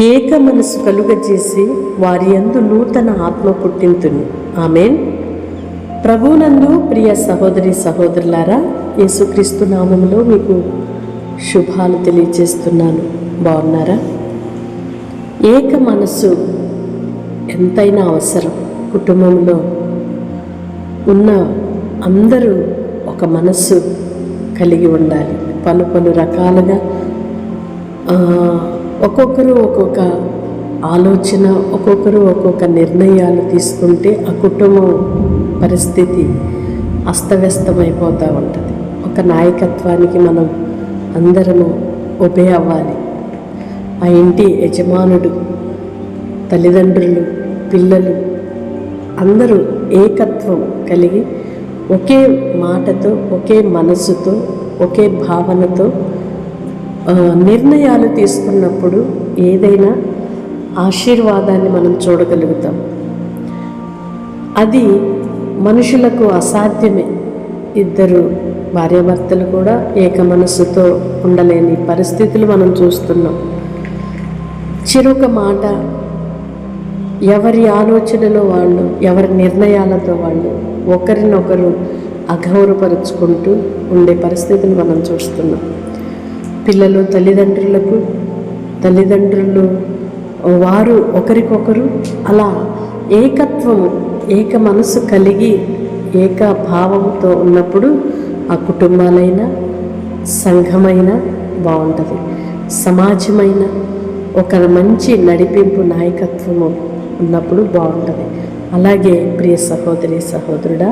ఏక మనసు కలుగజేసి వారి యందు నూతన ఆత్మ పుట్టింతును. ఆమేన్. ప్రభువునందు ప్రియ సహోదరి సహోదరులారా, యేసుక్రీస్తు నామములో మీకు శుభాలు తెలియజేస్తున్నాను. బాగున్నారా? ఏక మనసు ఎంతైనా అవసరం. కుటుంబంలో ఉన్న అందరూ ఒక మనస్సు కలిగి ఉండాలి. పలు రకాలుగా ఒక్కొక్కరు ఒక్కొక్క ఆలోచన, ఒక్కొక్కరు ఒక్కొక్క నిర్ణయాలు తీసుకుంటే ఆ కుటుంబం పరిస్థితి అస్తవ్యస్తమైపోతూ ఉంటుంది. ఒక నాయకత్వానికి మనం అందరము ఒబే అవ్వాలి. ఆ ఇంటి యజమానుడు, తల్లిదండ్రులు, పిల్లలు అందరూ ఏకత్వం కలిగి ఒకే మాటతో, ఒకే మనసుతో, ఒకే భావనతో నిర్ణయాలు తీసుకున్నప్పుడు ఏదైనా ఆశీర్వాదాన్ని మనం చూడగలుగుతాం. అది మనుషులకు అసాధ్యమే. ఇద్దరు భార్యాభర్తలు కూడా ఏక మనస్సుతో ఉండలేని పరిస్థితులు మనం చూస్తున్నాం. చిరొక మాట, ఎవరి ఆలోచనలో వాళ్ళు, ఎవరి నిర్ణయాలతో వాళ్ళు ఒకరినొకరు అగౌరవపరుచుకుంటూ ఉండే పరిస్థితులు మనం చూస్తున్నాం. పిల్లలు తల్లిదండ్రులు వారు ఒకరికొకరు అలా ఏకత్వము, ఏక మనసు కలిగి ఏక భావంతో ఉన్నప్పుడు ఆ కుటుంబాలైనా, సంఘమైనా బాగుంటుంది. సమాజమైన ఒక మంచి నడిపింపు, నాయకత్వము ఉన్నప్పుడు బాగుంటుంది. అలాగే ప్రియ సహోదరి సహోదరుడా,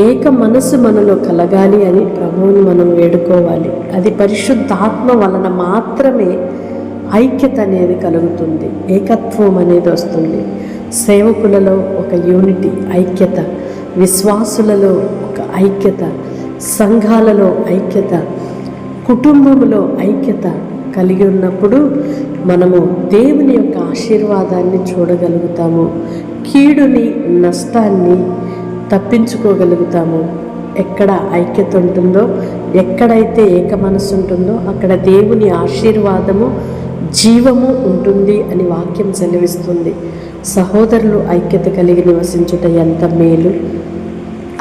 ఏక మనసు మనలో కలగాలి అని ప్రభువుని మనం వేడుకోవాలి. అది పరిశుద్ధాత్మ వలన మాత్రమే ఐక్యత అనేది కలుగుతుంది, ఏకత్వం అనేది వస్తుంది. సేవకులలో ఒక యూనిటీ, ఐక్యత, విశ్వాసులలో ఒక ఐక్యత, సంఘాలలో ఐక్యత, కుటుంబంలో ఐక్యత కలిగి ఉన్నప్పుడు మనము దేవుని యొక్క ఆశీర్వాదాన్ని చూడగలుగుతాము. కీడుని, నష్టాన్ని తప్పించుకోగలుగుతాము. ఎక్కడ ఐక్యత ఉంటుందో, ఎక్కడైతే ఏక మనసు ఉంటుందో అక్కడ దేవుని ఆశీర్వాదము, జీవము ఉంటుంది అని వాక్యం సెలవిస్తుంది. సహోదరులు ఐక్యత కలిగి నివసించుట ఎంత మేలు.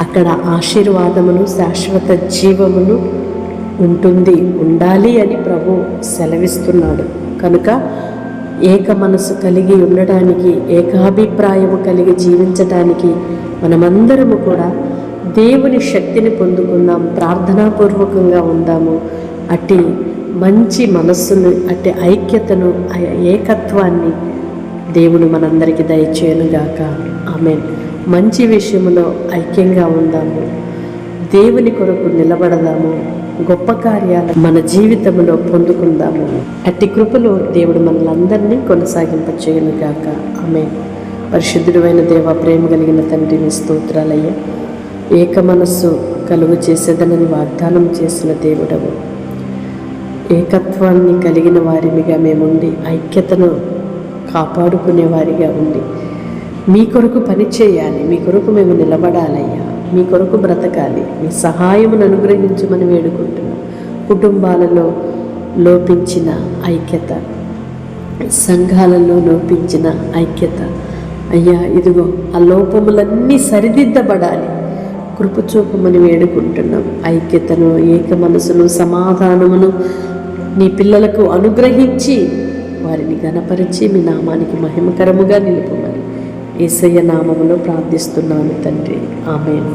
అక్కడ ఆశీర్వాదమును, శాశ్వత జీవమును ఉంటుంది, ఉండాలి అని ప్రభు సెలవిస్తున్నాడు. కనుక ఏక మనసు కలిగి ఉండడానికి, ఏకాభిప్రాయము కలిగి జీవించడానికి మనమందరము కూడా దేవుని శక్తిని పొందుకుందాం, ప్రార్థనాపూర్వకంగా ఉందాము. అట్టి మంచి మనస్సును, అట్టి ఐక్యతను, ఏకత్వాన్ని దేవుడు మనందరికీ దయచేయనుగాక. ఆమేన్. మంచి విషయంలో ఐక్యంగా ఉందాము, దేవుని కొరకు నిలబడదాము, గొప్ప కార్యాలు మన జీవితంలో పొందుకుందాము. అట్టి కృపలో దేవుడు మనలందరినీ కొనసాగింపచేయనుగాక. ఆమేన్. పరిశుద్ధుడైన దేవ, ప్రేమ కలిగిన తండ్రి, నీ స్తోత్రాలయ్యా. ఏక మనస్సు కలుగు చేసేదనని వాగ్దానం చేసిన దేవుడవు. ఏకత్వాన్ని కలిగిన వారిగా మేముండి, ఐక్యతను కాపాడుకునే వారిగా ఉండి మీ కొరకు పని చేయాలి, మీ కొరకు మేము నిలబడాలయ్యా, మీ కొరకు బ్రతకాలి. మీ సహాయమును అనుగ్రహించమని వేడుకుంటున్నాం. కుటుంబాలలో లోపించిన ఐక్యత, సంఘాలలో లోపించిన ఐక్యత అయ్యా, ఇదిగో ఆ లోపములన్నీ సరిదిద్దబడాలి. కృపచూపమని వేడుకుంటున్నాం. ఐక్యతను, ఏక మనసును, సమాధానమును నీ పిల్లలకు అనుగ్రహించి వారిని ఘనపరిచి మీ నామానికి మహిమకరముగా నిలుపుమని యేసయ్య నామములో ప్రార్థిస్తున్నాను తండ్రి. ఆమేన్.